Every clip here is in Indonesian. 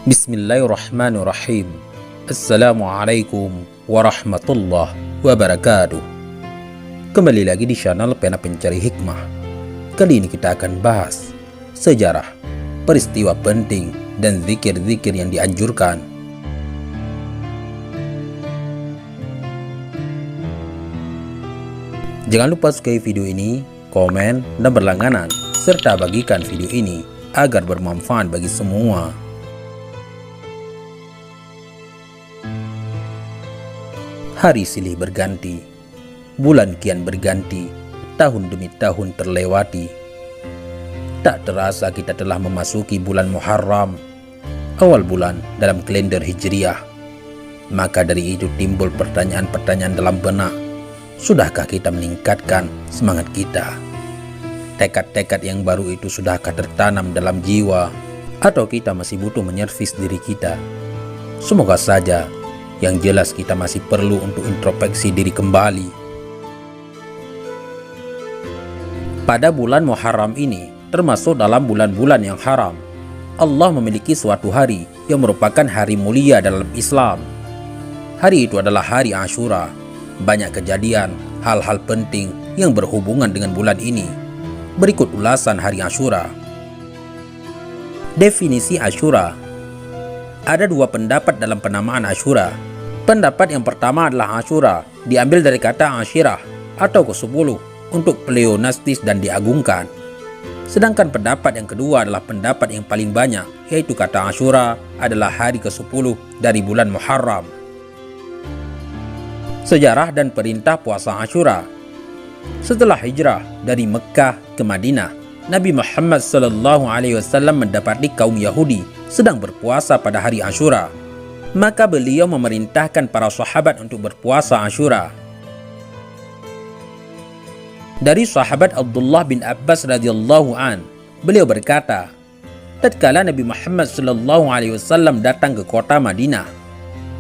Bismillahirrahmanirrahim. Assalamualaikum warahmatullahi wabarakatuh. Kembali lagi di channel Pena Pencari Hikmah. Kali ini kita akan bahas sejarah, peristiwa penting, dan zikir-zikir yang dianjurkan. Jangan lupa sukai video ini, komen, dan berlangganan, serta bagikan video ini agar bermanfaat bagi semua. Hari silih berganti, bulan kian berganti, tahun demi tahun terlewati. Tak terasa kita telah memasuki bulan Muharram, awal bulan dalam kalender Hijriah. Maka dari itu timbul pertanyaan-pertanyaan dalam benak. Sudahkah kita meningkatkan semangat kita? Tekad-tekad yang baru itu sudahkah tertanam dalam jiwa? Atau kita masih butuh menyervis diri kita? Semoga saja. Yang jelas kita masih perlu untuk introspeksi diri kembali. Pada bulan Muharram ini termasuk dalam bulan-bulan yang haram. Allah memiliki suatu hari yang merupakan hari mulia dalam Islam. Hari itu adalah hari Ashura. Banyak kejadian, hal-hal penting yang berhubungan dengan bulan ini. Berikut ulasan hari Ashura. Definisi Ashura. Ada dua pendapat dalam penamaan Ashura. Pendapat yang pertama adalah Ashura diambil dari kata Ashirah atau ke-10 untuk pleonastis dan diagungkan. Sedangkan pendapat yang kedua adalah pendapat yang paling banyak, yaitu kata Ashura adalah hari ke-10 dari bulan Muharram. Sejarah dan perintah puasa Ashura. Setelah hijrah dari Mekkah ke Madinah, Nabi Muhammad SAW mendapati kaum Yahudi sedang berpuasa pada hari Ashura. Maka beliau memerintahkan para sahabat untuk berpuasa Ashura. Dari sahabat Abdullah bin Abbas radhiyallahu an, beliau berkata, tatkala Nabi Muhammad SAW datang ke kota Madinah,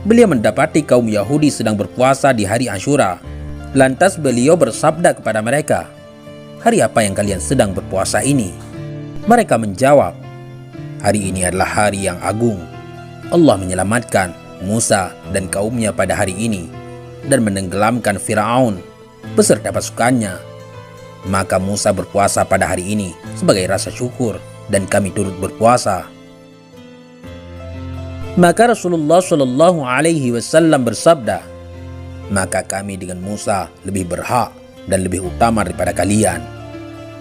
beliau mendapati kaum Yahudi sedang berpuasa di hari Ashura. Lantas beliau bersabda kepada mereka, "Hari apa yang kalian sedang berpuasa ini?" Mereka menjawab, "Hari ini adalah hari yang agung. Allah menyelamatkan Musa dan kaumnya pada hari ini dan menenggelamkan Firaun beserta pasukannya. Maka Musa berpuasa pada hari ini sebagai rasa syukur dan kami turut berpuasa." Maka Rasulullah SAW bersabda, "Maka kami dengan Musa lebih berhak dan lebih utama daripada kalian."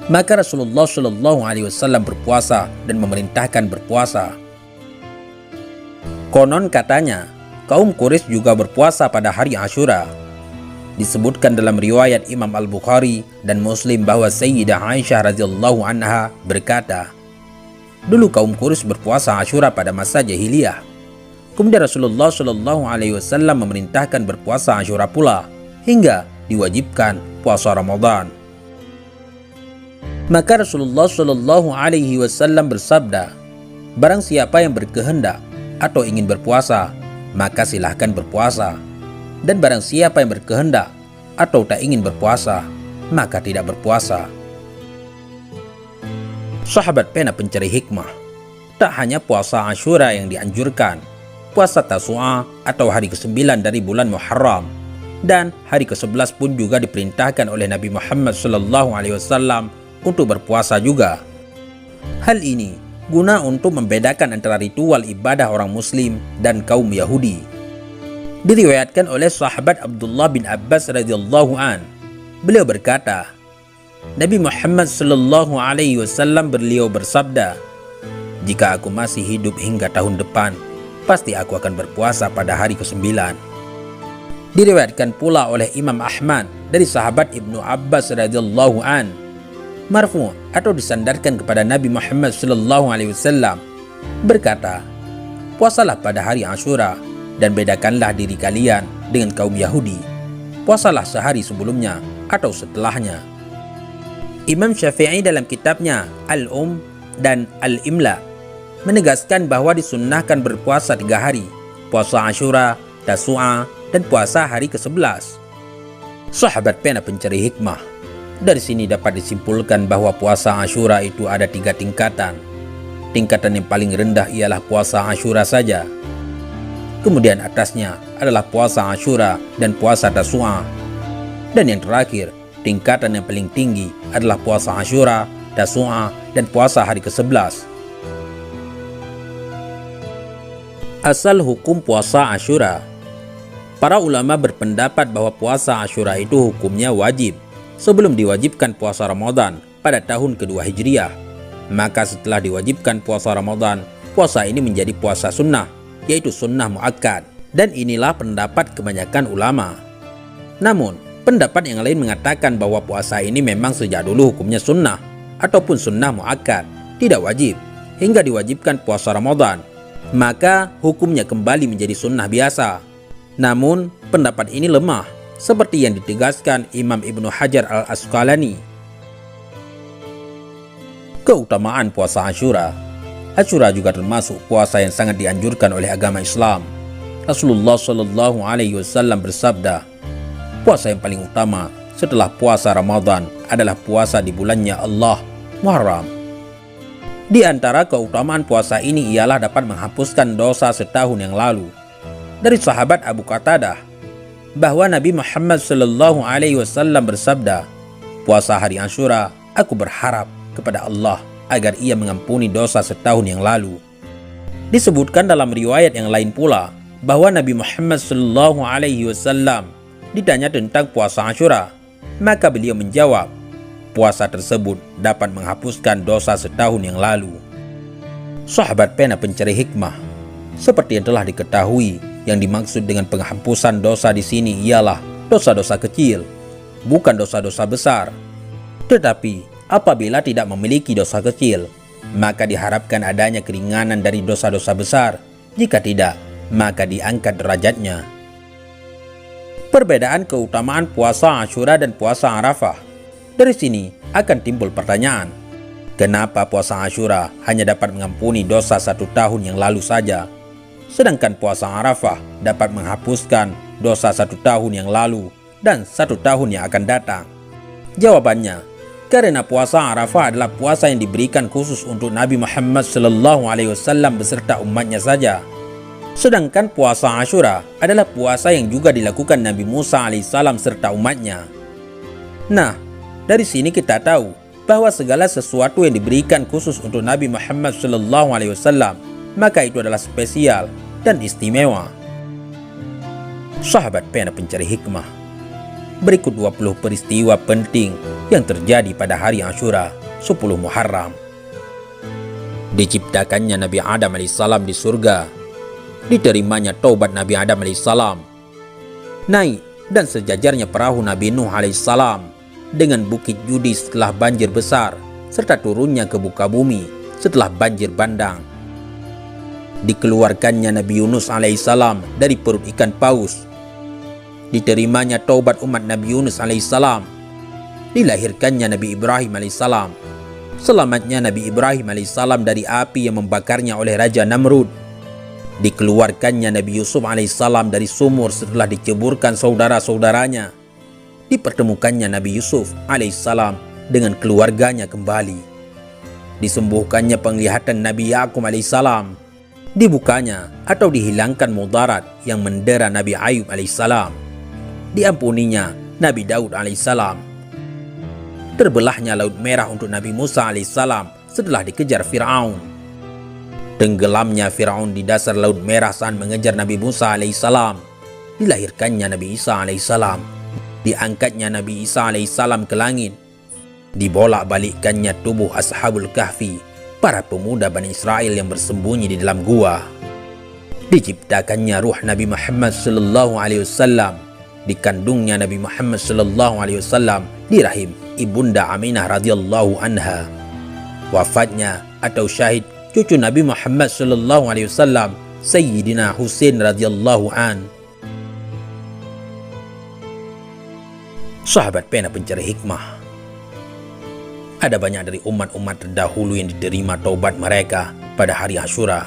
Maka Rasulullah SAW berpuasa dan memerintahkan berpuasa. Konon katanya, kaum Quraisy juga berpuasa pada hari Ashura. Disebutkan dalam riwayat Imam Al-Bukhari dan Muslim bahwa Sayyidah Aisyah radhiyallahu anha berkata, dulu kaum Quraisy berpuasa Ashura pada masa jahiliyah. Kemudian Rasulullah SAW memerintahkan berpuasa Ashura pula hingga diwajibkan puasa Ramadan. Maka Rasulullah SAW bersabda, barang siapa yang berkehendak atau ingin berpuasa, maka silahkan berpuasa. Dan barang siapa yang berkehendak atau tak ingin berpuasa, maka tidak berpuasa. Sahabat Pena Pencari Hikmah, tak hanya puasa Ashura yang dianjurkan, puasa Tasu'a atau hari ke-9 dari bulan Muharram dan hari ke-11 pun juga diperintahkan oleh Nabi Muhammad SAW untuk berpuasa juga. Hal ini guna untuk membedakan antara ritual ibadah orang Muslim dan kaum Yahudi. Diriwayatkan oleh sahabat Abdullah bin Abbas radhiyallahu an, beliau berkata, Nabi Muhammad SAW beliau bersabda, jika aku masih hidup hingga tahun depan, pasti aku akan berpuasa pada hari ke-9. Diriwayatkan pula oleh Imam Ahmad dari sahabat Ibnu Abbas radhiyallahu an, marfu atau disandarkan kepada Nabi Muhammad SAW berkata, puasalah pada hari Ashura dan bedakanlah diri kalian dengan kaum Yahudi. Puasalah sehari sebelumnya atau setelahnya. Imam Syafi'i dalam kitabnya Al-Um dan Al-Imla menegaskan bahwa disunnahkan berpuasa 3 hari, puasa Ashura, Tasu'a, dan puasa hari ke-11. Sahabat Pena Pencari Hikmah, dari sini dapat disimpulkan bahwa puasa Ashura itu ada 3 tingkatan. tingkatan yang paling rendah ialah puasa Asyura saja. Kemudian atasnya adalah puasa Asyura dan puasa Tasu'a. Dan yang terakhir, tingkatan yang paling tinggi adalah puasa Asyura, Tasu'a, dan puasa hari ke-11. Asal hukum puasa Asyura. Para ulama berpendapat bahwa puasa Asyura itu hukumnya wajib sebelum diwajibkan puasa Ramadan pada tahun kedua Hijriah. Maka setelah diwajibkan puasa Ramadan, puasa ini menjadi puasa sunnah, yaitu sunnah muakkad. Dan inilah pendapat kebanyakan ulama. Namun, pendapat yang lain mengatakan bahwa puasa ini memang sejak dulu hukumnya sunnah ataupun sunnah muakkad, tidak wajib, hingga diwajibkan puasa Ramadan. Maka hukumnya kembali menjadi sunnah biasa. Namun, pendapat ini lemah, seperti yang ditegaskan Imam Ibnu Hajar al-Asqalani. Keutamaan puasa Asyura. Asyura juga termasuk puasa yang sangat dianjurkan oleh agama Islam. Rasulullah Shallallahu Alaihi Wasallam bersabda, puasa yang paling utama setelah puasa Ramadan adalah puasa di bulannya Allah, Muharram. Di antara keutamaan puasa ini ialah dapat menghapuskan dosa setahun yang lalu. Dari sahabat Abu Qatadah, bahwa Nabi Muhammad Shallallahu Alaihi Wasallam bersabda, puasa hari Asyura, aku berharap kepada Allah agar ia mengampuni dosa setahun yang lalu. Disebutkan dalam riwayat yang lain pula, bahwa Nabi Muhammad Shallallahu Alaihi Wasallam ditanya tentang puasa Asyura, maka beliau menjawab, puasa tersebut dapat menghapuskan dosa setahun yang lalu. Sahabat pena pencari hikmah, seperti yang telah diketahui, yang dimaksud dengan penghapusan dosa di sini ialah dosa-dosa kecil, bukan dosa-dosa besar. Tetapi apabila tidak memiliki dosa kecil, maka diharapkan adanya keringanan dari dosa-dosa besar. Jika tidak, maka diangkat derajatnya. Perbedaan keutamaan puasa Asyura dan puasa Arafah. Dari sini akan timbul pertanyaan, kenapa puasa Asyura hanya dapat mengampuni dosa 1 tahun yang lalu saja, sedangkan puasa Arafah dapat menghapuskan dosa 1 tahun yang lalu dan 1 tahun yang akan datang? Jawabannya, karena puasa Arafah adalah puasa yang diberikan khusus untuk Nabi Muhammad SAW beserta umatnya saja. Sedangkan puasa Asyura adalah puasa yang juga dilakukan Nabi Musa alaihissalam serta umatnya. Nah, dari sini kita tahu bahwa segala sesuatu yang diberikan khusus untuk Nabi Muhammad SAW, maka itu adalah spesial dan istimewa. Sahabat pena pencari hikmah, berikut 20 peristiwa penting yang terjadi pada hari Asyura 10 Muharram. Diciptakannya Nabi Adam alaihissalam di surga, diterimanya taubat Nabi Adam alaihissalam, naik dan sejajarnya perahu Nabi Nuh alaihissalam dengan bukit Judi setelah banjir besar, serta turunnya ke muka bumi setelah banjir bandang. Dikeluarkannya Nabi Yunus alaihissalam dari perut ikan paus, diterimanya taubat umat Nabi Yunus alaihissalam, dilahirkannya Nabi Ibrahim alaihissalam, selamatnya Nabi Ibrahim alaihissalam dari api yang membakarnya oleh Raja Namrud, dikeluarkannya Nabi Yusuf alaihissalam dari sumur setelah diceburkan saudara-saudaranya, dipertemukannya Nabi Yusuf alaihissalam dengan keluarganya kembali, disembuhkannya penglihatan Nabi Yakub alaihissalam, dibukanya atau dihilangkan mudarat yang mendera Nabi Ayub alaihissalam, diampuninya Nabi Daud alaihissalam, terbelahnya Laut Merah untuk Nabi Musa alaihissalam setelah dikejar Fir'aun, tenggelamnya Fir'aun di dasar Laut Merah saat mengejar Nabi Musa alaihissalam, dilahirkannya Nabi Isa alaihissalam, diangkatnya Nabi Isa alaihissalam ke langit, dibolak-balikkannya tubuh Ashabul Kahfi, para pemuda Bani Israel yang bersembunyi di dalam gua, diciptakannya ruh Nabi Muhammad SAW, dikandungnya Nabi Muhammad SAW di rahim Ibunda Aminah radhiyallahu anha, wafatnya atau syahid cucu Nabi Muhammad SAW, Sayyidina Husain radhiyallahu an. Sahabat pena pencari hikmah, ada banyak dari umat-umat terdahulu yang diterima taubat mereka pada hari Asyura.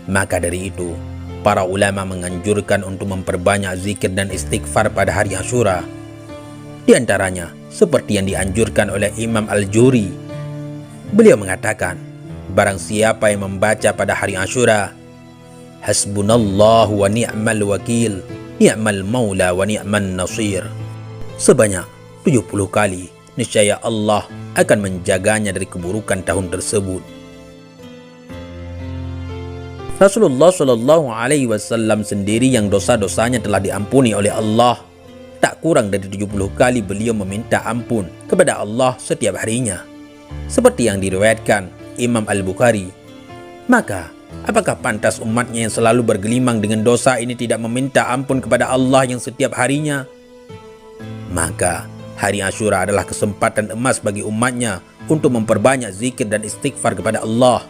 Maka dari itu, para ulama menganjurkan untuk memperbanyak zikir dan istighfar pada hari Asyura. Di antaranya, seperti yang dianjurkan oleh Imam Al-Juri. Beliau mengatakan, Barang siapa yang membaca pada hari Asyura, Hasbunallahu wa ni'mal wakil, ni'mal maula wa ni'man nasir, sebanyak 70 kali, niscaya Allah akan menjaganya dari keburukan tahun tersebut. Rasulullah Shallallahu Alaihi Wasallam sendiri yang dosa-dosanya telah diampuni oleh Allah, tak kurang dari 70 kali beliau meminta ampun kepada Allah setiap harinya, seperti yang diriwayatkan Imam Al-Bukhari. Maka, apakah pantas umatnya yang selalu bergelimang dengan dosa ini tidak meminta ampun kepada Allah yang setiap harinya? Maka, hari Asyura adalah kesempatan emas bagi umatnya untuk memperbanyak zikir dan istighfar kepada Allah.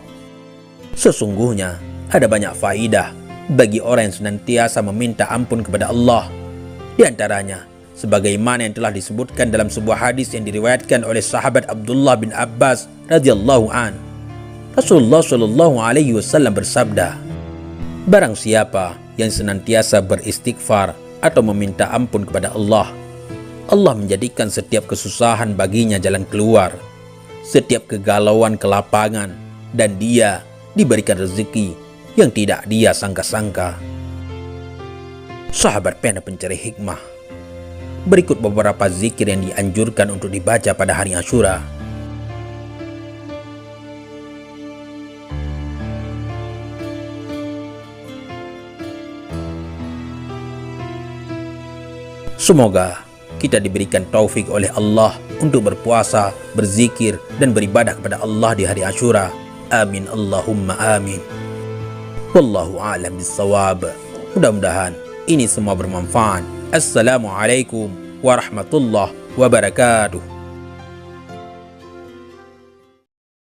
Sesungguhnya, ada banyak faidah bagi orang yang senantiasa meminta ampun kepada Allah. Di antaranya, sebagaimana yang telah disebutkan dalam sebuah hadis yang diriwayatkan oleh sahabat Abdullah bin Abbas radhiyallahu an. Rasulullah Shallallahu Alaihi Wasallam bersabda, barang siapa yang senantiasa beristighfar atau meminta ampun kepada Allah, Allah menjadikan setiap kesusahan baginya jalan keluar, setiap kegalauan kelapangan, dan dia diberikan rezeki yang tidak dia sangka-sangka. Sahabat pena pencari hikmah, berikut beberapa zikir yang dianjurkan untuk dibaca pada hari Asyura. Semoga kita diberikan taufik oleh Allah untuk berpuasa, berzikir, dan beribadah kepada Allah di hari Asyura. Amin Allahumma amin. Wallahu a'lam bissawab. Mudah-mudahan ini semua bermanfaat. Assalamualaikum warahmatullahi wabarakatuh.